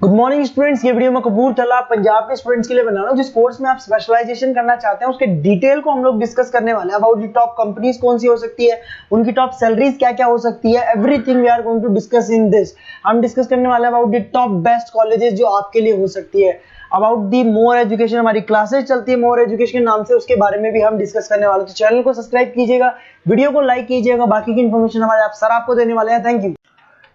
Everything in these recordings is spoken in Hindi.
गुड मॉर्निंग स्टूडेंट्स, ये वीडियो मैं कपूरथला पंजाब के स्टूडेंट्स के लिए बना रहा हूँ। जिस कोर्स में आप स्पेशलाइजेशन करना चाहते हैं उसके डिटेल को हम लोग डिस्कस करने वाले हैं। अबाउट दी टॉप कंपनीज कौन सी हो सकती है, उनकी टॉप सैलरीज क्या क्या हो सकती है, everything we are going to discuss in this. हम डिस्कस करने वाले हैं about the top best colleges जो आपके लिए हो सकती है। अबाउट दी मोर एजुकेशन, हमारी क्लासेस चलती है मोर एजुकेशन के नाम से, उसके बारे में भी हम डिस्कस करने वाले हैं। तो चैनल को सब्सक्राइब कीजिएगा, वीडियो को लाइक कीजिएगा, बाकी की इन्फॉर्मेशन हमारे सर आपको देने वाले हैं। Thank you.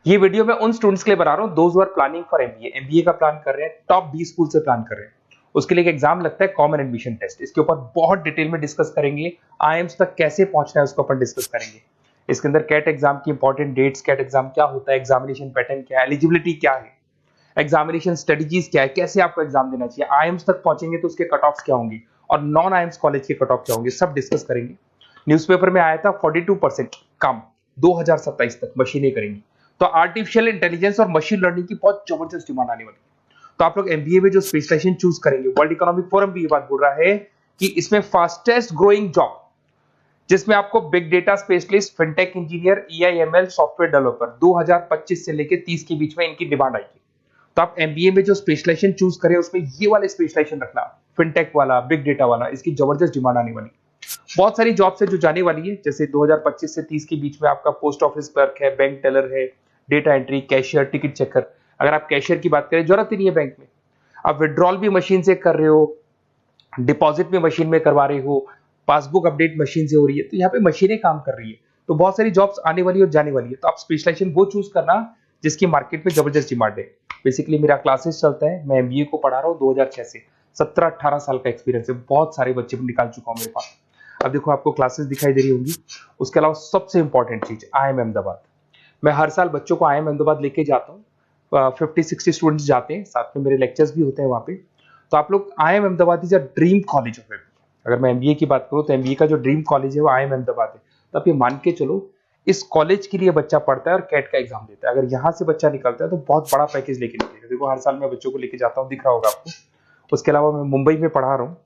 ये वीडियो मैं उन स्टूडेंट्स के लिए बना रहा हूँ those who are planning for MBA का प्लान कर रहे हैं, टॉप 20 स्कूल से प्लान कर रहे हैं। उसके लिए एक एग्जाम लगता है कॉमन एडमिशन टेस्ट। इसके ऊपर बहुत डिटेल में डिस्कस करेंगे। आईएम्स तक कैसे पहुंचना है उसको अपन डिस्कस करेंगे। इसके अंदर कैट एग्जाम की इंपॉर्टेंट डेट्स, कैट एग्जाम क्या होता है, एग्जामिनेशन पैटर्न क्या है, एलिजिबिलिटी क्या है, एग्जामिनेशन स्ट्रेटजीज क्या है, कैसे आपको एग्जाम देना चाहिए, आईएम्स तक पहुंचेंगे तो उसके कट ऑफ क्या होंगे और नॉन आईएम्स कॉलेज के कट ऑफ क्या होंगे, सब डिस्कस करेंगे। न्यूज़पेपर में आया था 42% कम 2027 तक मशीनें करेंगी। तो आर्टिफिशियल इंटेलिजेंस और मशीन लर्निंग की बहुत जबरदस्त डिमांड आने वाली है। तो आप लोग एमबीए में जो स्पेशलाइजेशन चूज करेंगे, वर्ल्ड इकोनॉमिक फोरम भी ये बात बोल रहा है कि इसमें फास्टेस्ट ग्रोइंग जॉब जिसमें आपको big data specialist, fintech engineer, AIML software developer 2025 से लेकर 30 के बीच में इनकी डिमांड आएगी। तो आप एमबीए में जो स्पेशलाइजेशन चूज करें उसमें ये वाले स्पेशलाइजेशन रखना, फिनटेक वाला, बिग डेटा वाला, इसकी जबरदस्त डिमांड आने वाली है। बहुत सारी जॉब्स है जो जाने वाली है, जैसे 2025 से 30 के बीच में आपका पोस्ट ऑफिस क्लर्क है, बैंक टेलर है, data entry, cashier, ticket checker. अगर आप कैशियर की बात करें, जरूरत ही नहीं है बैंक में, आप विड्रॉल भी मशीन से कर रहे हो, डिपॉजिट भी मशीन में करवा रहे हो, पासबुक अपडेट मशीन से हो रही है, तो यहाँ पे मशीनें काम कर रही है। तो बहुत सारी जॉब्स आने वाली और जाने वाली है। तो आप स्पेशलाइजेशन वो चूज करना जिसकी मार्केट में जबरदस्त डिमांड है। बेसिकली मेरा क्लासेस चलता है, मैं एमबीए को पढ़ा रहा हूँ 2006 से। 17-18 साल का एक्सपीरियंस है, बहुत सारे बच्चे निकाल चुका हूँ मेरे पास। अब देखो आपको क्लासेस दिखाई दे रही होंगी। उसके अलावा सबसे इंपॉर्टेंट चीज, IIM अहमदाबाद। मैं हर साल बच्चों को IIM अहमदाबाद लेके जाता हूँ। 50-60 स्टूडेंट्स जाते हैं, साथ में मेरे लेक्चर्स भी होते हैं वहाँ पे। तो आप लोग, IIM Ahmedabad is a dream college of MBA. अगर मैं एमबीए की बात करूँ तो एमबीए का जो ड्रीम कॉलेज है वो IIM अहमदाबाद है। तो आप ये मान के चलो, इस कॉलेज के लिए बच्चा पढ़ता है और कैट का एग्जाम देता है। अगर यहाँ से बच्चा निकलता है तो बहुत बड़ा पैकेज लेके निकलेगा। देखो हर साल मैं बच्चों को लेके जाता हूँ, दिख रहा होगा आपको। उसके अलावा मैं मुंबई में पढ़ा रहा हूँ,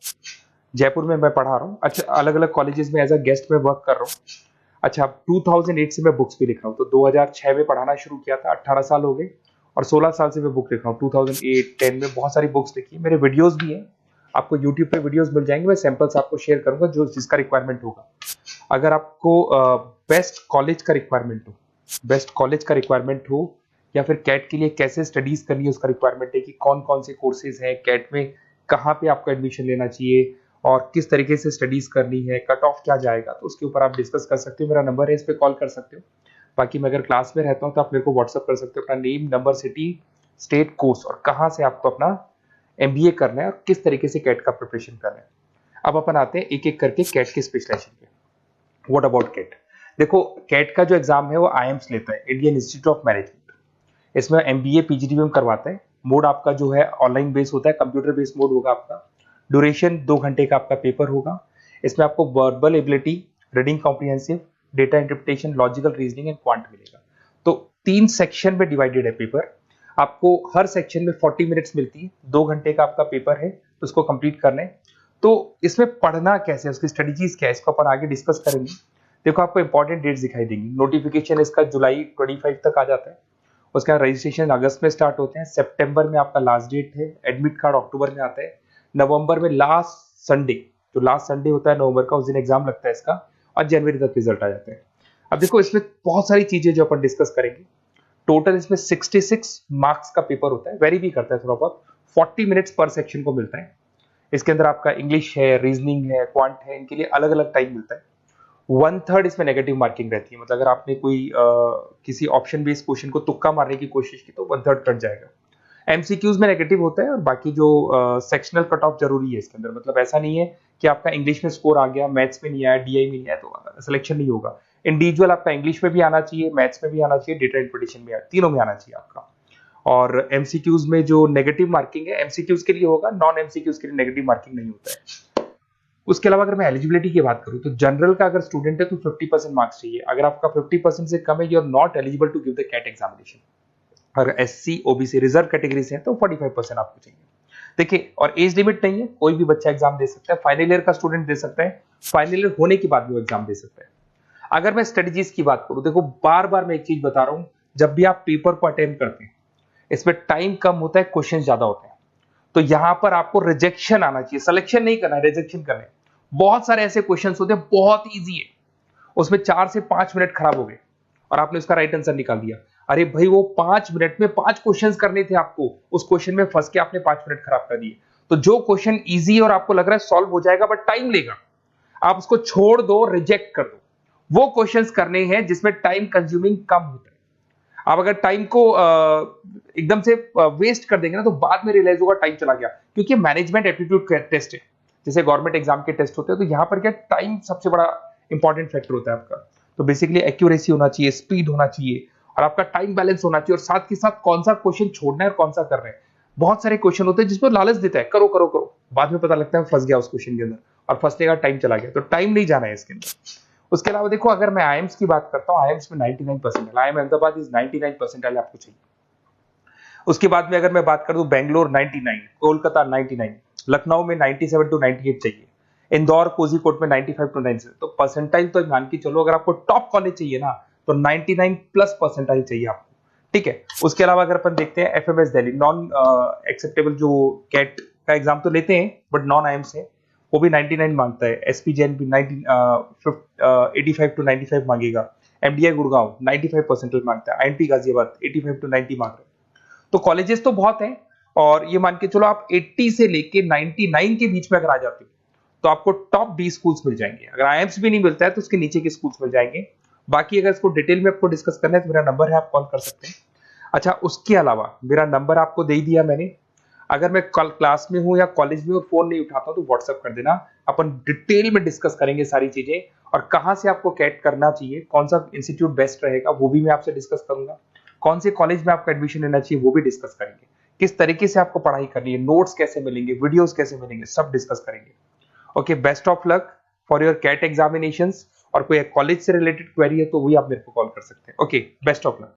जयपुर में मैं पढ़ा रहा हूँ, अच्छा अलग अलग कॉलेजेस में एज अ गेस्ट में वर्क कर रहा हूँ। अच्छा 2008 से मैं बुक्स भी लिख रहा हूँ। तो 2006 में पढ़ाना शुरू किया था, 18 साल हो गए, और 16 साल से मैं बुक लिख रहा हूँ। 2008-10 में बहुत सारी बुक्स लिखी, मेरे वीडियोस भी हैं, आपको यूट्यूब पे वीडियोस मिल जाएंगे। मैं सैंपल्स आपको शेयर करूंगा जो जिसका रिक्वायरमेंट होगा। अगर आपको बेस्ट कॉलेज का रिक्वायरमेंट हो, बेस्ट कॉलेज का रिक्वायरमेंट हो, या फिर कैट के लिए कैसे स्टडीज करनी है उसका रिक्वायरमेंट है कि कौन कौन से कोर्सेज हैं कैट में, कहाँ पे आपको एडमिशन लेना चाहिए और किस तरीके से स्टडीज करनी है, कट ऑफ क्या जाएगा, तो उसके ऊपर आप डिस्कस कर सकते हो। मेरा नंबर है, इस पर कॉल कर सकते हो। बाकी मैं अगर क्लास में रहता हूँ तो आप मेरे को व्हाट्सअप कर सकते हो, अपना name, number, city, state, course और कहाँ से आपको अपना एमबीए करना है और किस तरीके से कैट का प्रिपरेशन करना है। अब अपन आते हैं एक एक करके कैट के स्पेशलाइजेशन पे। What about CAT? देखो कैट का जो एग्जाम है वो आईएम्स लेता है, इंडियन इंस्टीट्यूट ऑफ मैनेजमेंट। इसमें एमबीए पीजीडीएम करवाता है। मोड आपका जो है ऑनलाइन बेस होता है, कंप्यूटर बेस्ड मोड होगा आपका। ड्यूरेशन 2 घंटे का आपका पेपर होगा। इसमें आपको verbal ability, reading comprehensive, data interpretation, logical reasoning and quant मिलेगा। तो 3 सेक्शन में डिवाइडेड है पेपर। आपको हर सेक्शन में 40 मिनट्स मिलती है। 2 घंटे का आपका पेपर है, तो उसको कंप्लीट करना है। तो इसमें पढ़ना कैसे है, उसकी स्ट्रेटजीज क्या है, इसको अपन आगे डिस्कस करेंगे। देखो आपको इंपॉर्टेंट डेट्स दिखाई देंगी। नोटिफिकेशन इसका जुलाई 25 तक आ जाता है। उसका रजिस्ट्रेशन अगस्त में स्टार्ट होते हैं, सितंबर में आपका लास्ट डेट है, एडमिट कार्ड अक्टूबर में आता है, नवंबर में लास्ट संडे, जो लास्ट संडे होता है नवंबर का, उस दिन एग्जाम लगता है इसका, और जनवरी तक रिजल्ट आ जाते हैं। अब देखो इसमें बहुत सारी चीजें जो अपन डिस्कस करेंगे। टोटल इसमें 66 मार्क्स का पेपर होता है, वेरी भी करता है थोड़ा बहुत। 40 मिनट्स पर सेक्शन को मिलता है। इसके अंदर आपका इंग्लिश है, रीजनिंग है, क्वांट है, इनके लिए अलग अलग टाइम मिलता है। 1/3 इसमें नेगेटिव मार्किंग रहती है, मतलब अगर आपने कोई किसी ऑप्शन बेस्ड क्वेश्चन को तुक्का मारने की कोशिश की तो 1/3 कट जाएगा। एमसीक्यूज में नेगेटिव होता है, और बाकी जो सेक्शनल कट ऑफ जरूरी है इसके अंदर। मतलब ऐसा नहीं है कि आपका इंग्लिश में स्कोर आ गया, मैथ्स में नहीं आया, डीआई में नहीं आया तो सिलेक्शन नहीं होगा। इंडिविजुअल आपका इंग्लिश में भी आना चाहिए, मैथ्स में भी आना चाहिए, डेटा इंटरप्रिटेशन में, तीनों में आना चाहिए आपका। और एमसीक्यूज में जो नेगेटिव मार्किंग है एमसीक्यूज के लिए होगा, नॉन एमसीक्यूज के लिए नेगेटिव मार्किंग नहीं होता है। उसके अलावा अगर मैं एलिजिबिलिटी की बात करूं तो जनरल का अगर स्टूडेंट है तो 50% मार्क्स चाहिए। अगर आपका 50% से कम है, you are not eligible to give the CAT examination. अगर एससी, ओबीसी, रिजर्व कैटेगरी से है तो 45% आपको चाहिए। देखिए, और एज लिमिट नहीं है, कोई भी बच्चा एग्जाम दे सकता है। फाइनल ईयर का स्टूडेंट दे सकता है, फाइनल ईयर होने के बाद भी वो एग्जाम दे सकता है। अगर मैं स्ट्रेटजीज की बात करूं, देखो बार बार मैं एक चीज बता रहा हूं, जब भी आप पेपर को अटेम्प्ट करते हैं, इसमें टाइम कम होता है, क्वेश्चन ज्यादा होते हैं। तो यहां पर आपको रिजेक्शन आना चाहिए, सिलेक्शन नहीं करना है, रिजेक्शन करना है। बहुत सारे ऐसे क्वेश्चंस होते हैं, बहुत इजी है, उसमें 4 से 5 मिनट खराब हो गए और आपने उसका राइट आंसर निकाल दिया। अरे भाई, वो 5 मिनट में 5 क्वेश्चंस करने थे आपको, उस क्वेश्चन में फंस के आपने 5 मिनट खराब कर दिए। तो जो क्वेश्चन इजी और आपको लग रहा है सॉल्व हो जाएगा बट टाइम लेगा, आप उसको छोड़ दो, रिजेक्ट कर दो। वो क्वेश्चंस करने हैं जिसमें टाइम कंज्यूमिंग कम होता है। आप अगर टाइम को एकदम से वेस्ट कर देंगे ना, तो बाद में रियलाइज होगा टाइम चला गया, क्योंकि मैनेजमेंट एप्टीट्यूड टेस्ट है, जैसे गवर्नमेंट एग्जाम के टेस्ट होते हैं। तो यहाँ पर क्या, टाइम सबसे बड़ा इंपॉर्टेंट फैक्टर होता है आपका। तो बेसिकली एक्यूरेसी होना चाहिए, स्पीड होना चाहिए, और आपका टाइम बैलेंस होना चाहिए, और साथ के साथ कौन सा क्वेश्चन छोड़ना है और कौन सा कर रहे हैं। बहुत सारे क्वेश्चन होते हैं जिसमें लालच देता है, करो करो करो, बाद में पता लगता है फंस गया उस क्वेश्चन के अंदर, और फंसने का टाइम चला गया। तो टाइम नहीं जाना है इसके अंदर। उसके अलावा देखो, अगर मैं आईएम्स की बात करता हूँ, आईएम्स में 99% आईएम अहमदाबाद इज 99% आपको चाहिए। उसके बाद में अगर मैं बात कर दूं, बेंगलोर 99, कोलकाता 99, लखनऊ में 97 to 98 चाहिए, इंदौर कोझीकोड में 95 to 97। तो परसेंटाइल तो मान के चलो, अगर आपको टॉप कॉलेज चाहिए ना, तो 99 प्लस परसेंटाइल चाहिए आपको, ठीक है। उसके अलावा अगर अपन देखते हैं एफएमएस दिल्ली, नॉन एक्सेप्टेबल जो कैट का एग्जाम तो लेते हैं बट नॉन आईएम्स है, वो भी 99 मांगता है। एसपी जैन भी 85 to 95 मांगेगा। एमडीआई गुड़गांव 95 परसेंटाइल मांगता है। आईएनपी गाजियाबाद 85 to 90 मांग रहे हैं। तो कॉलेजेस तो बहुत हैं, और ये मान के चलो आप 80 से लेके 99 के बीच में अगर आ जाते हो तो आपको टॉप 20 स्कूल्स मिल जाएंगे। अगर आईएम्स भी नहीं मिलता है तो उसके नीचे के स्कूल्स मिल जाएंगे। बाकी अगर इसको डिटेल में आपको डिस्कस करना है तो मेरा नंबर है, आप कॉल कर सकते हैं। अच्छा, उसके अलावा मेरा नंबर आपको दे ही दिया मैंने। अगर मैं कल क्लास में हूं या कॉलेज में और फोन नहीं उठाता हूं तो व्हाट्सएप कर देना, अपन डिटेल में डिस्कस करेंगे सारी चीजें, और कहां से आपको कैट करना चाहिए, कौन सा इंस्टीट्यूट बेस्ट रहेगा वो भी मैं आपसे डिस्कस करूंगा, कौन से कॉलेज में आपको एडमिशन लेना चाहिए वो भी डिस्कस करेंगे, किस तरीके से आपको पढ़ाई करनी है, नोट्स कैसे मिलेंगे, वीडियोस कैसे मिलेंगे, सब डिस्कस करेंगे। Okay, best of luck for your CAT examinations. और कोई कॉलेज से रिलेटेड क्वेरी है तो वही आप मेरे को कॉल कर सकते हैं। Okay, best of luck.